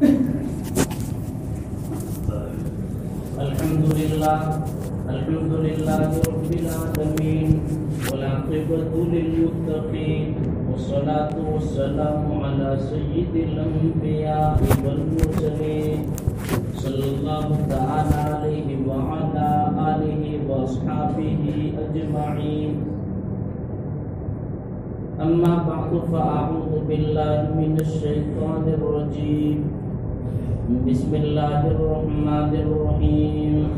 الحمد لله رب العالمين والعاقبة للمتقين والصلاة والسلام على سيد الأنبياء والمرسلين صلى الله تعالى عليه وعلى آله وأصحابه أجمعين. أما بعد فأعوذ بالله من الشيطان الرجيم. بسم الله الرحمن الرحيم.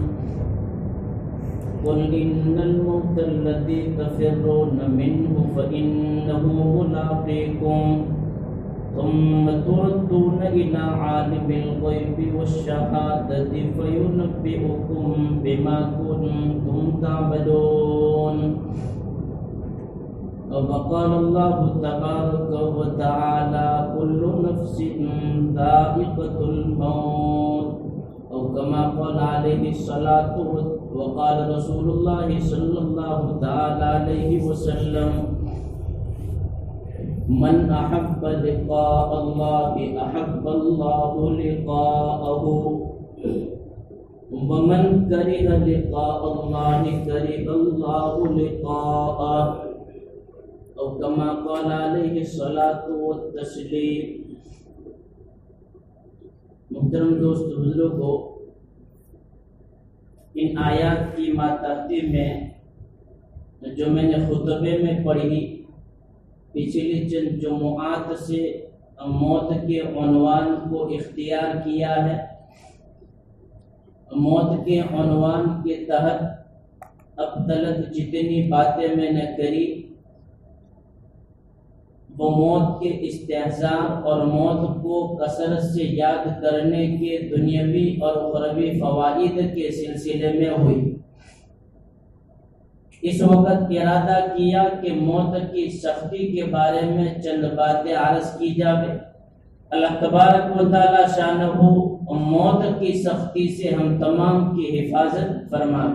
قل إن الموت الذي تفرون منه فإنه ملاقيكم ثم تردون إلى عالم الغيب والشهادة فينبئكم بما كنتم تعملون. وقال الله تبارك وتعالى كل نفس ذائقة الموت أو كما قال عليه الصلاة والسلام. وقال رسول الله صلى الله تعالى عليه وسلم من أحب لقاء الله أحب الله لقاءه ومن كره لقاء الله كره الله لقاءه أو كما قال عليه الصلاة والتسليم. محترم دوست بزرگوں، ان آیات کی ماتحتی میں جو میں نے خطبے میں پڑھی پچھلی چند جمعات سے موت کے عنوان کو اختیار کیا ہے. موت کے عنوان کے تحت اب تک جتنی باتیں میں نے کری وہ موت کے استحضار اور موت کو کثرت سے یاد کرنے کے دنیاوی اور اخروی فوائد کے سلسلے میں ہوئی. اس وقت ارادہ کیا کہ موت کی سختی کے بارے میں چند باتیں عرض کی جاوے. اللہ تبارک و تعالی شانہ موت کی سختی سے ہم تمام کی حفاظت فرمائے.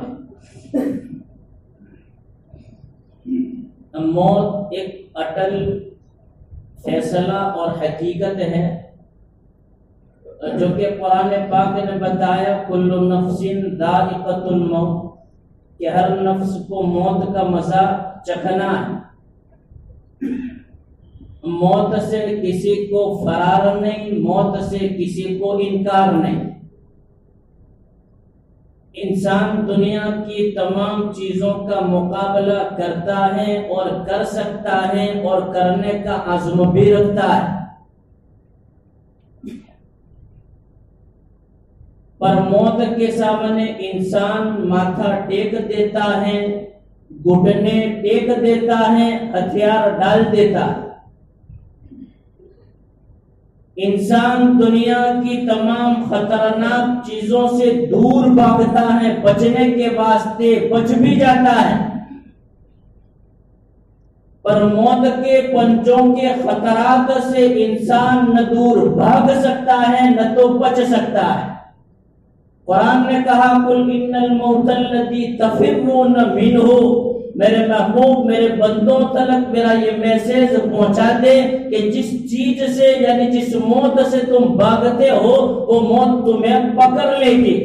موت ایک اٹل فیصلہ اور حقیقت ہے جو کہ قرآن پاک نے بتایا کل نفس ذائقۃ الموت، کہ ہر نفس کو موت کا مزہ چکھنا ہے. موت سے کسی کو فرار نہیں، موت سے کسی کو انکار نہیں. انسان دنیا کی تمام چیزوں کا مقابلہ کرتا ہے اور کر سکتا ہے اور کرنے کا عزم بھی رکھتا ہے، پر موت کے سامنے انسان ماتھا ٹیک دیتا ہے، گھٹنے ٹیک دیتا ہے، ہتھیار ڈال دیتا ہے. انسان دنیا کی تمام خطرناک چیزوں سے دور بھاگتا ہے، بچنے کے واسطے بچ بھی جاتا ہے، پر موت کے پنجوں کے خطرات سے انسان نہ دور بھاگ سکتا ہے نہ تو بچ سکتا ہے. قرآن نے کہا قل ان الموت الذی تفرون منہ، میرے محبوب میرے بندوں تلک میرا یہ میسیج پہنچا دے کہ جس چیز سے یعنی جس موت سے تم بھاگتے ہو وہ موت تمہیں پکڑ لے گی.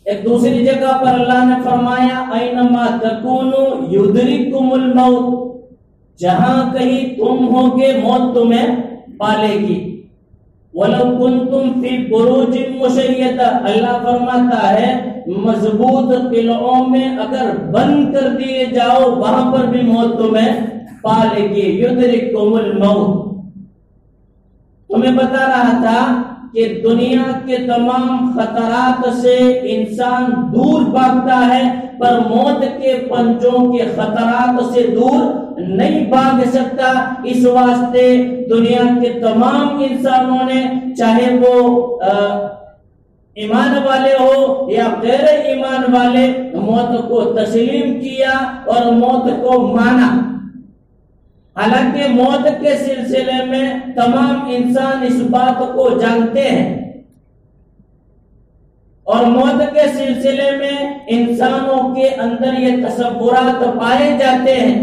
ایک دوسری جگہ پر اللہ نے فرمایا اینما تکونوا یدرککم الموت، جہاں کہیں تم ہوگے موت تمہیں پالے گی. وَلَوْ كُنْتُمْ فِي بُرُوجٍ مُشَيَّدَةٍ، اللہ فرماتا ہے مضبوط قلعوں میں اگر بند کر دیے جاؤ وہاں پر بھی موت تمہیں پالے گی. یدرککم الموت. تمہیں بتا رہا تھا کہ دنیا کے تمام خطرات سے انسان دور بھاگتا ہے پر موت کے پنجوں کے خطرات سے دور نہیں بھاگ سکتا. اس واسطے دنیا کے تمام انسانوں نے چاہے وہ ایمان والے ہو یا غیر ایمان والے موت کو تسلیم کیا اور موت کو مانا. حالانکہ موت کے سلسلے میں تمام انسان اس بات کو جانتے ہیں اور موت کے سلسلے میں انسانوں کے اندر یہ تصورات پائے جاتے ہیں.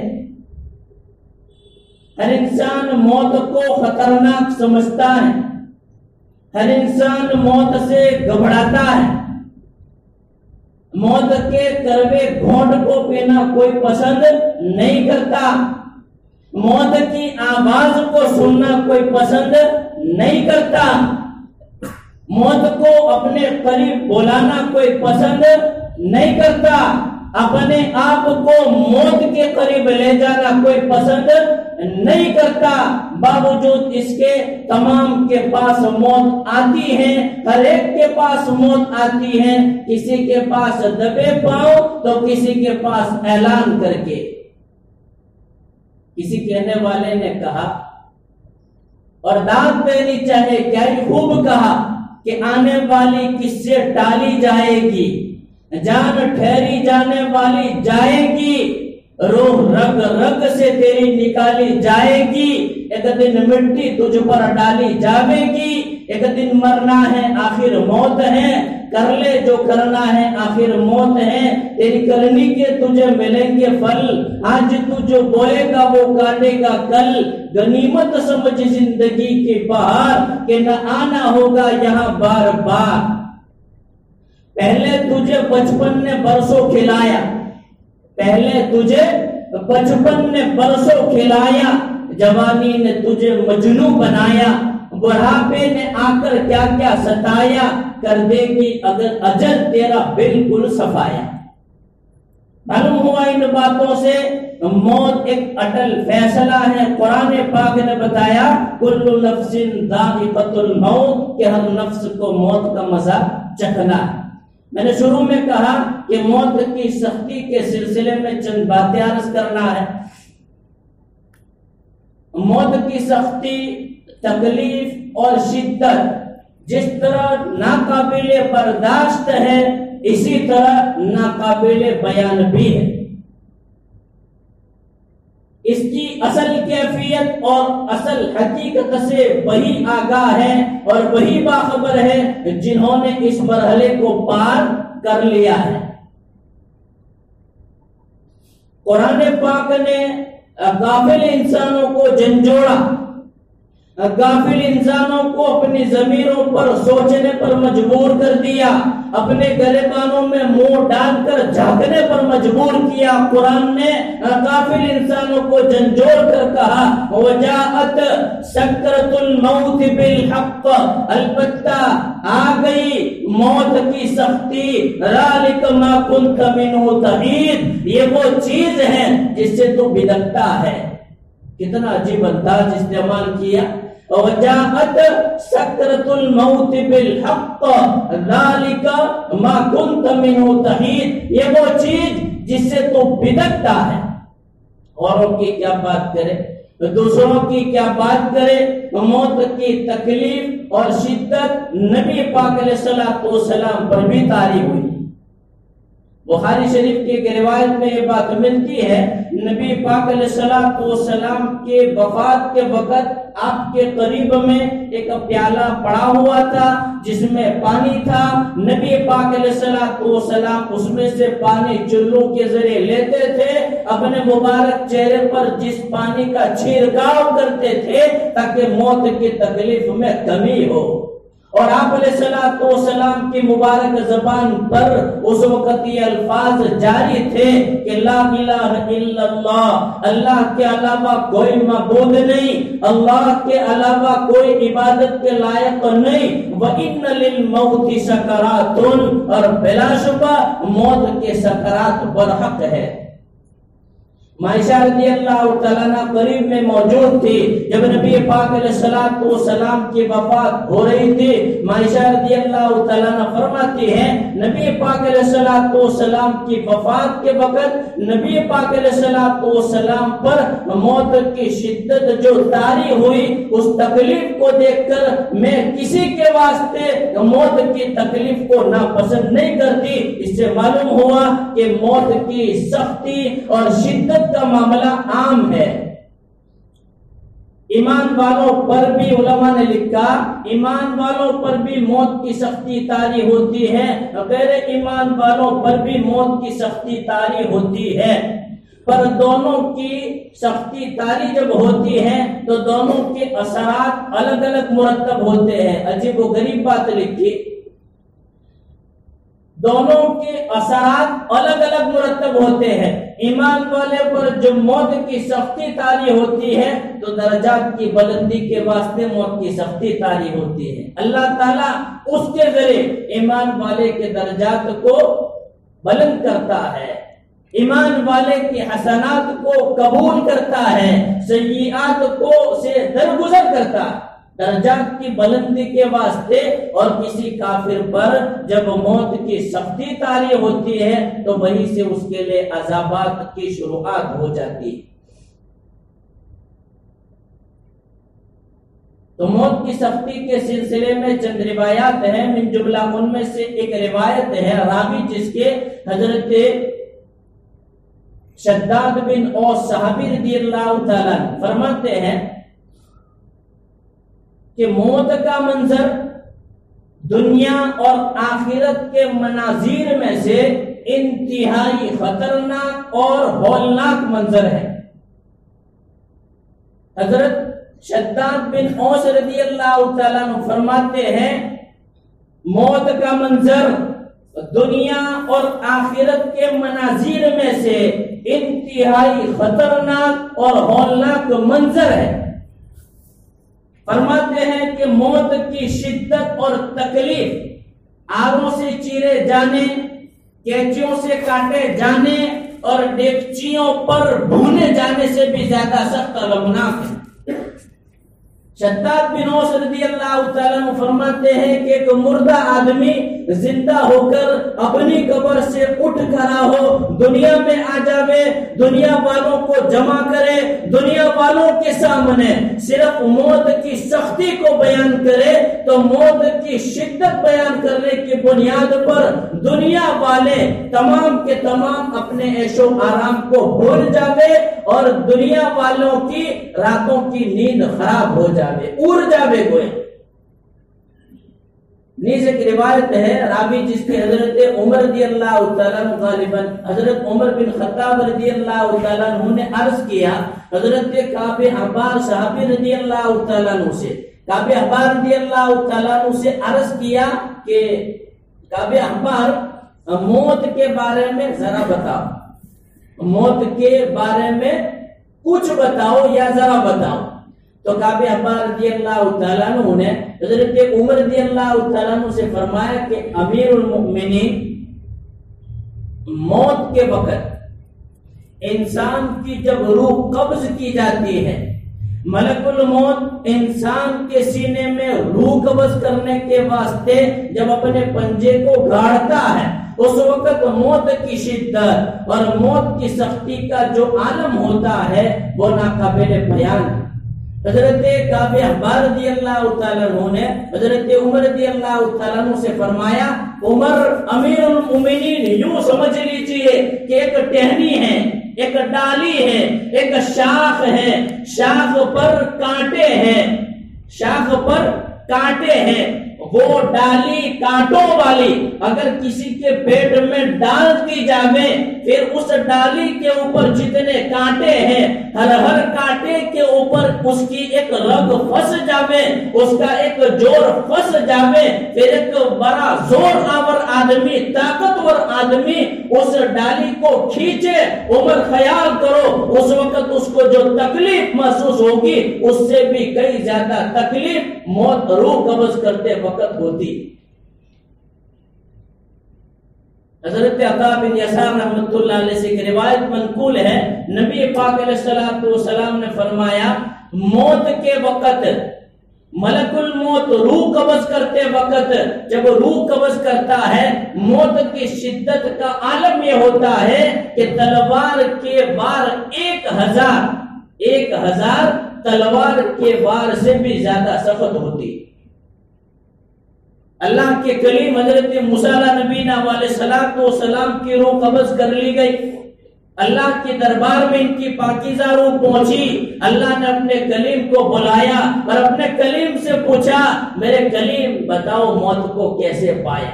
ہر انسان موت کو خطرناک سمجھتا ہے ہر انسان موت سے گھبراتا ہے. موت کے کڑوے گھونٹ کو پینا کوئی پسند نہیں کرتا. موت کی آواز کو سننا کوئی پسند نہیں کرتا. موت کو اپنے قریب بلانا کوئی پسند نہیں کرتا. اپنے آپ کو موت کے قریب لے جانا کوئی پسند نہیں کرتا. باوجود اس کے تمام کے پاس موت آتی ہے. ہر ایک کے پاس موت آتی ہے. کسی کے پاس دبے پاؤں تو کسی کے پاس اعلان کر کے. کسی کہنے والے نے کہا اور داد دینی چاہے کیا خوب کہا کہ آنے والی کس سے ٹالی جائے گی. جان ٹھہری جانے والی جائے گی. روح رگ رگ سے تیری نکالی جائے گی. ایک دن مٹی تجھ پر ڈالی جاوے گی. ایک دن مرنا ہے آخر موت ہے. کر لے جو کرنا ہے آخر موت ہے. تیری کرنی کے تجھے ملیں گے پھل. آج تو جو بوئے گا وہ کاٹے گا کل. غنیمت سمجھ زندگی کی بہار کہ نہ آنا ہوگا یہاں بار بار. پہلے تجھے بچپن نے برسوں کھلایا. پہلے تجھے بچپن نے برسوں کھلایا. جوانی نے تجھے مجنوں بنایا. بڑھاپے نے آ کر کیا کیا ستایا. کر دے گی اگر اجل تیرا بالکل صفایا. معلوم ہوا ان باتوں سے موت ایک اٹل فیصلہ ہے. قرآن پاک نے بتایا کل نفس ذائقۃ الموت کہ ہر نفس کو موت کا مزہ چکھنا ہے. میں نے شروع میں کہا کہ موت کی سختی کے سلسلے میں چند باتیں عرض کرنا ہے. موت کی سختی، تکلیف اور شدت جس طرح ناقابل برداشت ہے اسی طرح ناقابل بیان بھی ہے. اس کی اصل کیفیت اور اصل حقیقت سے وہی آگاہ ہے اور وہی باخبر ہے جنہوں نے اس مرحلے کو پار کر لیا ہے. قرآن پاک نے غافل انسانوں کو جھنجھوڑا. غافل انسانوں کو اپنی ضمیروں پر سوچنے پر مجبور کر دیا. اپنے گریبانوں میں منہ ڈال کر جھانکنے پر مجبور کیا. قرآن نے غافل انسانوں کو جھنجھوڑ کر کہا وجاءت سکرۃ الموت بالحق. البتہ آ گئی موت کی سختی. ذالک ما کنت منہ تحید. یہ وہ چیز ہے جس سے تو بھٹکتا ہے. کتنا عجیب انداز استعمال کیا. وجاءت سکرۃ الموت بالحق ذالک ما کنت منہ تحید. یہ وہ چیز جس سے تو بھٹکتا ہے. اوروں کی کیا بات کرے، دوسروں کی کیا بات کرے. موت کی تکلیف اور شدت نبی پاک علیہ الصلوۃ والسلام پر بھی طاری ہوئی. بخاری شریف کی ایک روایت میں یہ بات ملتی ہے نبی پاک علیہ الصلوۃ والسلام کے وفات کے وقت آپ کے قریب میں ایک پیالہ پڑا ہوا تھا جس میں پانی تھا. نبی پاک علیہ الصلوۃ والسلام اس میں سے پانی چلوں کے ذریعے لیتے تھے. اپنے مبارک چہرے پر جس پانی کا چھڑکاؤ کرتے تھے تاکہ موت کی تکلیف میں کمی ہو. اور آپ علیہ الصلوۃ والسلام کی مبارک زبان پر اس وقت یہ الفاظ جاری تھے کہ لا الہ الا اللہ. اللہ کے علاوہ کوئی معبود نہیں. اللہ کے علاوہ کوئی عبادت کے لائق نہیں. وَإِنَّ لِلْمَوْتِ سَكَرَاتٌ. اور بلا شبہ موت کے سکرات برحق ہے. عائشہ رضی اللہ تعالیٰ عنہ قریب میں موجود تھی جب نبی پاک علیہ الصلوۃ والسلام کی وفات ہو رہی تھی. عائشہ رضی اللہ تعالیٰ عنہ فرماتی ہیں نبی پاک علیہ الصلوۃ والسلام کی وفات کے وقت نبی پاک علیہ الصلوۃ والسلام پر موت کی شدت جو طاری ہوئی اس تکلیف کو دیکھ کر میں کسی کے واسطے موت کی تکلیف کو ناپسند نہیں کرتی. اس سے معلوم ہوا کہ موت کی سختی اور شدت کا معاملہ عام ہے. ایمان والوں پر بھی علماء نے لکھا ایمان والوں پر بھی موت کی سختی طاری ہوتی ہے. غیر ایمان والوں پر بھی موت کی سختی طاری ہوتی ہے. پر دونوں کی سختی طاری جب ہوتی ہے تو دونوں کے اثرات الگ الگ مرتب ہوتے ہیں. عجیب و غریب بات لکھی، دونوں کے اثرات الگ الگ مرتب ہوتے ہیں. ایمان والے پر جو موت کی سختی طاری ہوتی ہے تو درجات کی بلندی کے واسطے موت کی سختی طاری ہوتی ہے. اللہ تعالیٰ اس کے ذریعے ایمان والے کے درجات کو بلند کرتا ہے، ایمان والے کی حسنات کو قبول کرتا ہے، سیئات کو سے درگزر کرتا ہے درجات کی بلندی کے واسطے. اور کسی کافر پر جب موت کی سختی طاری ہوتی ہے تو وہیں سے اس کے لیے عذابات کی شروعات ہو جاتی ہے. تو موت کی سختی کے سلسلے میں چند روایات ہیں، من جملہ ان میں سے ایک روایت ہے راوی جس کے حضرت شداد بن اوس صحابی رضی اللہ تعالیٰ فرماتے ہیں کہ موت کا منظر دنیا اور آخرت کے مناظر میں سے انتہائی خطرناک اور ہولناک منظر ہے. حضرت شداد بن اوس رضی اللہ تعالیٰ عنہ فرماتے ہیں موت کا منظر دنیا اور آخرت کے مناظر میں سے انتہائی خطرناک اور ہولناک منظر ہے. فرماتے ہیں کہ موت کی شدت اور تکلیف آروں سے چیرے جانے، کینچیوں سے کاٹے جانے اور ڈیگچیوں پر بھونے جانے سے بھی زیادہ سخت اور المناک ہے. شداد بن اوس رضی اللہ تعالیٰ عنہ فرماتے ہیں کہ ایک مردہ آدمی زندہ ہو کر اپنی قبر سے اٹھ کھڑا ہو، دنیا میں آ جاوے، دنیا والوں کو جمع کرے، دنیا والوں کے سامنے صرف موت کی سختی کو بیان کرے تو موت کی شدت بیان کرنے کی بنیاد پر دنیا والے تمام کے تمام اپنے عیش و آرام کو بھول جاوے اور دنیا والوں کی راتوں کی نیند خراب ہو جاوے، اڑ جاوے گوئے. نیز ایک روایت ہے راوی جس کے حضرت عمر رضی اللہ تعالیٰ عنہ غالباً حضرت عمر بن خطاب رضی اللہ تعالیٰ عنہ نے عرض کیا حضرت کعب احبار صحابی رضی اللہ تعالیٰ عنہ سے، کعب احبار رضی اللہ تعالیٰ عنہ سے عرض کیا کہ کعب احبار موت کے بارے میں ذرا بتاؤ، موت کے بارے میں کچھ بتاؤ یا ذرا بتاؤ. تو کعب احبار رضی اللہ تعالیٰ عنہ نے حضرت عمر رضی اللہ تعالیٰ عنہ سے فرمایا کہ امیر المؤمنین موت کے وقت انسان کی جب روح قبض کی جاتی ہے، ملک الموت انسان کے سینے میں روح قبض کرنے کے واسطے جب اپنے پنجے کو گاڑتا ہے اس وقت موت کی شدت اور موت کی سختی کا جو عالم ہوتا ہے وہ ناقابل بیان ہے. حضرت کعب احبار رضی اللہ تعالیٰ عنہ نے حضرت عمر رضی اللہ تعالیٰ عنہ سے فرمایا عمر امیر المؤمنین یوں سمجھ لیجئے کہ ایک ٹہنی ہے، ایک ڈالی ہے، ایک شاخ ہے، شاخ پر کانٹے ہیں، شاخ پر کانٹے ہیں، وہ ڈالی کانٹوں والی اگر کسی کے پیٹ میں ڈال دی جاوے پھر اس ڈالی کے اوپر جتنے کانٹے ہیں ہر کانٹے کے اوپر اس کی ایک رگ پھنس جاوے، اس کا ایک جوڑ پھنس جاوے، پھر ایک بڑا زور آور آدمی، طاقتور آدمی اس ڈالی کو کھینچے. عمر خیال کرو اس وقت اس کو جو تکلیف محسوس ہوگی اس سے بھی کئی زیادہ تکلیف موت روح قبض کرتے وقت ہوتی. حضرت عطا بن یسار رحمۃ اللہ علیہ سے ایک روایت منقول ہے، نبی پاک علیہ الصلوۃ والسلام نے فرمایا موت کے وقت ملک الموت روح قبض کرتے وقت جب روح قبض کرتا ہے موت کی شدت کا عالم یہ ہوتا ہے کہ تلوار کے وار 1000 تلوار کے وار سے بھی زیادہ سخت ہوتی. اللہ کے کلیم حضرت موسیٰ علیہ نبینا علیہ الصلوۃ والسلام کی روح قبض کر لی گئی، اللہ کے دربار میں ان کی پاکیزہ روح پہنچی. اللہ نے اپنے کلیم کو بلایا اور اپنے کلیم سے پوچھا میرے کلیم بتاؤ موت کو کیسے پایا.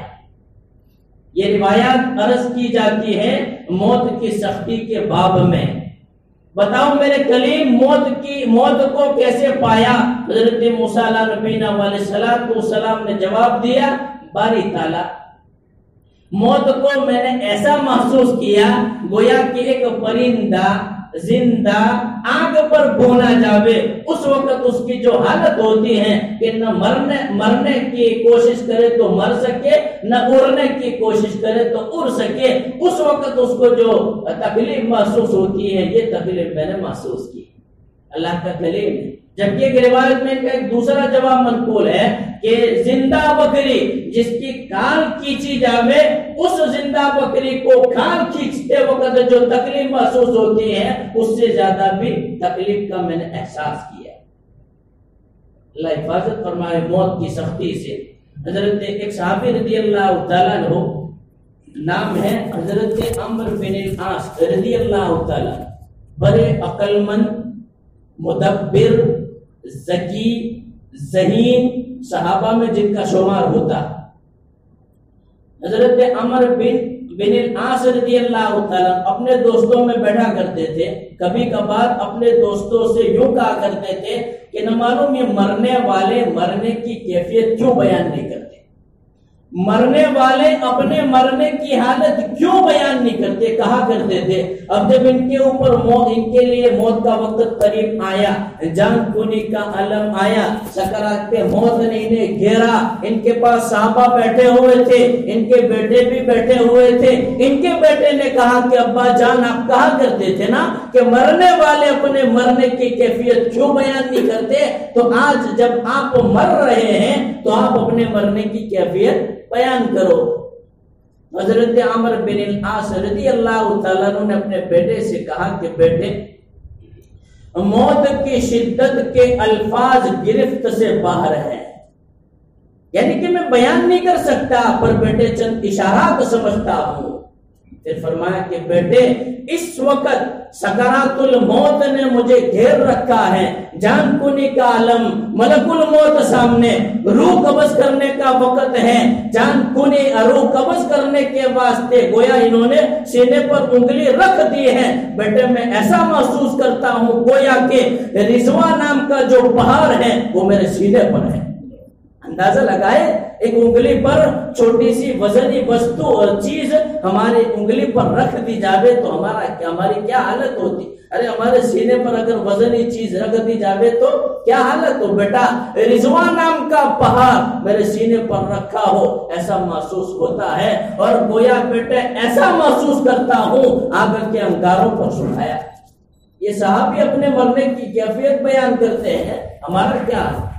یہ روایات عرض کی جاتی ہے موت کی سختی کے باب میں. بتاؤ میرے کلیم موت کو کیسے پایا؟ حضرت موسیٰ علیہ نبینا علیہ السلام نے جواب دیا، باری تعالیٰ موت کو میں نے ایسا محسوس کیا گویا کہ ایک پرندہ زندہ آگ پر بونا جاوے، اس وقت اس کی جو حالت ہوتی ہے کہ نہ مرنے کی کوشش کرے تو مر سکے، نہ اڑنے کی کوشش کرے تو اڑ سکے، اس وقت اس کو جو تکلیف محسوس ہوتی ہے یہ تکلیف میں نے محسوس کی۔ اللہ کا کلیم ہے۔ جبکہ ایک روایت میں ان کا ایک دوسرا جواب منقول ہے کہ زندہ بکری جس کی کان کھینچی جاوے، اس زندہ بکری کو کان کھینچتے وقت جو تکلیف محسوس ہوتی ہے اس سے زیادہ بھی تکلیف کا میں نے احساس کیا۔ اللہ حفاظت فرمائے موت کی سختی سے۔ حضرت ایک صحابی رضی اللہ تعالیٰ عنہ، نام ہے حضرت عمرو بن العاص رضی اللہ تعالیٰ، بڑے عقل مند، مدبر، ذکی، ذہین صحابہ میں جن کا شمار ہوتا۔ حضرت عمرو بن العاص رضی اللہ تعالیٰ اپنے دوستوں میں بیٹھا کرتے تھے، کبھی کبھار اپنے دوستوں سے یوں کہا کرتے تھے کہ نہ معلوم یہ مرنے والے مرنے کی کیفیت کیوں بیان نہیں کرتے، مرنے والے اپنے مرنے کی حالت کیوں بیان نہیں کرتے، کہا کرتے تھے۔ اب جب ان کے اوپر ان کے لیے موت کا وقت قریب آیا، جان کنی کا علم آیا، سکرات کے موت نے انہیں گھیرا، ان کے پاس صحابہ بیٹھے ہوئے تھے، ان کے بیٹے بھی بیٹھے ہوئے تھے، ان کے بیٹے نے کہا کہ ابا جان آپ کہا کرتے تھے نا کہ مرنے والے اپنے مرنے کی کیفیت کیوں بیان نہیں کرتے، تو آج جب آپ مر رہے ہیں تو آپ اپنے مرنے کی کیفیت بیان کرو۔ حضرت عمرو بن العاص رضی اللہ تعالیٰ نے اپنے بیٹے سے کہا کہ بیٹے موت کی شدت کے الفاظ گرفت سے باہر ہیں، یعنی کہ میں بیان نہیں کر سکتا پر بیٹے چند اشارات سمجھتا ہوں۔ پھر فرمایا کہ بیٹے اس وقت سکرات الموت نے مجھے گھیر رکھا ہے، جان کنی کا عالم، ملک الموت سامنے، روح قبض کرنے کا وقت ہے، جان کنی روح قبض کرنے کے واسطے گویا انہوں نے سینے پر انگلی رکھ دی ہے۔ بیٹے میں ایسا محسوس کرتا ہوں گویا کہ رضوان نام کا جو پہاڑ ہے وہ میرے سینے پر ہے۔ اندازہ لگائے ایک انگلی پر چھوٹی سی وزنی وستو اور چیز ہماری انگلی پر رکھ دی جاوے تو ہماری کیا حالت ہوتی؟ ارے ہمارے سینے پر اگر وزنی چیز رکھ دی جاوے تو کیا حالت ہو؟ بیٹا رضوان نام کا پہاڑ میرے سینے پر رکھا ہو ایسا محسوس ہوتا ہے، اور گویا بیٹے ایسا محسوس کرتا ہوں آگ کے انگاروں پر سنایا۔ یہ صحابی اپنے مرنے کی کیفیت بیان کرتے ہیں، ہمارا کیا ہے؟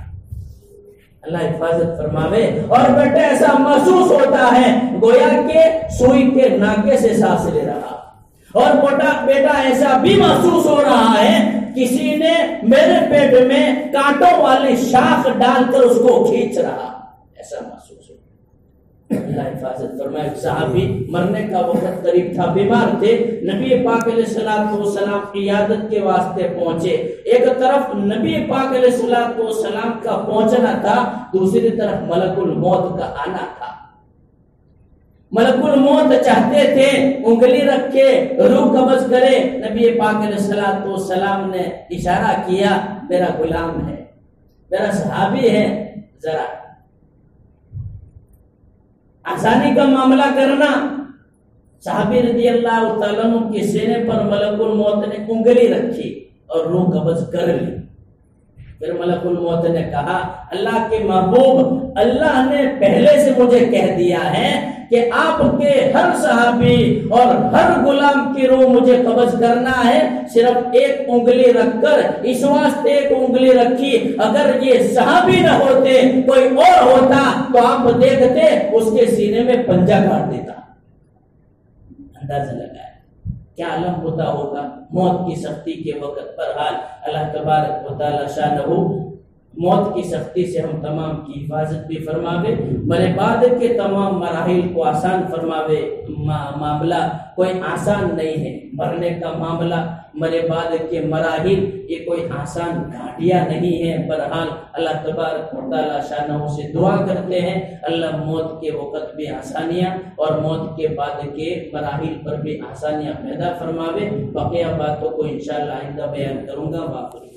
اللہ حفاظت فرماوے۔ اور بیٹا ایسا محسوس ہوتا ہے گویا کہ سوئی کے ناکے سے سانس لے رہا، اور بیٹا ایسا بھی محسوس ہو رہا ہے کسی نے میرے پیٹ میں کانٹوں والی شاخ ڈال کر اس کو کھینچ رہا، ایسا محسوس ہو۔ اللہ حفاظت فرمائے۔ صحابی مرنے کا وقت قریب تھا، بیمار تھے، نبی پاک علیہ السلام عیادت کے واسطے پہنچے۔ ایک طرف نبی پاک علیہ السلام کا پہنچنا تھا، دوسری طرف ملک الموت کا آنا تھا۔ ملک الموت چاہتے تھے انگلی رکھ کے روح قبض کرے، نبی پاک علیہ السلام نے اشارہ کیا میرا غلام ہے، میرا صحابی ہے، ذرا آسانی کا معاملہ کرنا۔ صحابی رضی اللہ تعالیٰ عنہ کے سینے پر ملک الموت نے انگلی رکھی اور روح قبض کر لی۔ پھر ملک الموت نے کہا اللہ کے محبوب، اللہ نے پہلے سے مجھے کہہ دیا ہے کہ آپ کے ہر صحابی اور ہر غلام کی روح مجھے قبض کرنا ہے، صرف ایک انگلی رکھ کر، اس واسطے ایک انگلی رکھی، اگر یہ صحابی نہ ہوتے کوئی اور ہوتا تو آپ دیکھتے اس کے سینے میں پنجہ کاٹ دیتا۔ اندازہ لگائے کیا عالم ہوتا ہوگا موت کی سختی کے وقت پر۔ حال اللہ تبارک و تعالی شانہ موت کی سختی سے ہم تمام کی حفاظت بھی فرماوے، مرے بعد کے تمام مراحل کو آسان فرماوے۔ معاملہ کوئی آسان نہیں ہے، مرنے کا معاملہ مرے بعد کے مراحل یہ کوئی آسان گھاٹیاں نہیں ہیں. بہرحال اللہ تبارک و تعالیٰ شانہ سے دعا کرتے ہیں اللہ موت کے وقت بھی آسانیاں اور موت کے بعد کے مراحل پر بھی آسانیاں پیدا فرماوے. بقیہ باتوں کو انشاءاللہ آئندہ بیان کروں گا. باقی